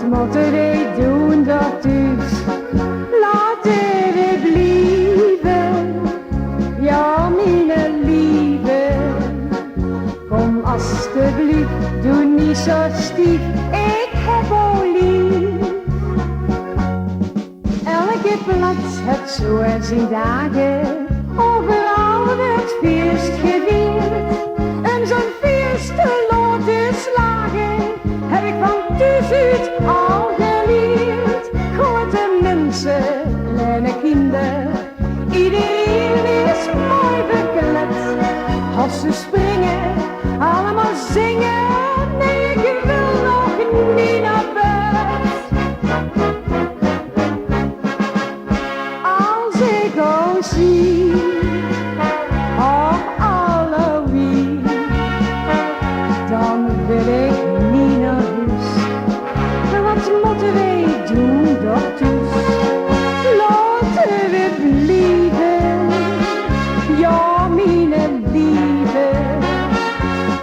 Wat moeten wij doen dat thuis? Laten we blijven, ja miene lieve. Kom asteblief, doe niet zo stief, ik heb al lief. Elke plaats heeft zo en zijn dagen, overal werd feest gevierd. En zo'n feest te laten slagen, heb ik van thuis uit al geleerd. Grote mensen, kleine kinderen, iedereen is mooi bekleed. Als ze springen, allemaal zingen, nee ik wil nog niet naar bed. Als ik ook zie op Álowie, dan wil ik niet naar huis. Wat moeten wij doen dat thuis? Laten we blijven, ja miene lieve.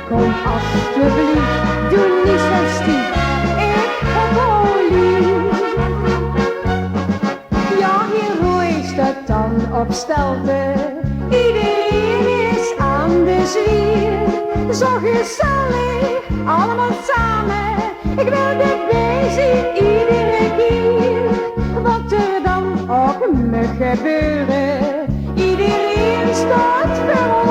Kom alsjeblieft, doe niet zo stief, ik heb al lief. Ja, hier Rooyse dat dan op stelte, iedereen is aan de zwier. Zo gezellig, allemaal samen, ik wil erbij zien iedere keer. Wat er dan ook mag gebeuren, iedereen staat voor ons.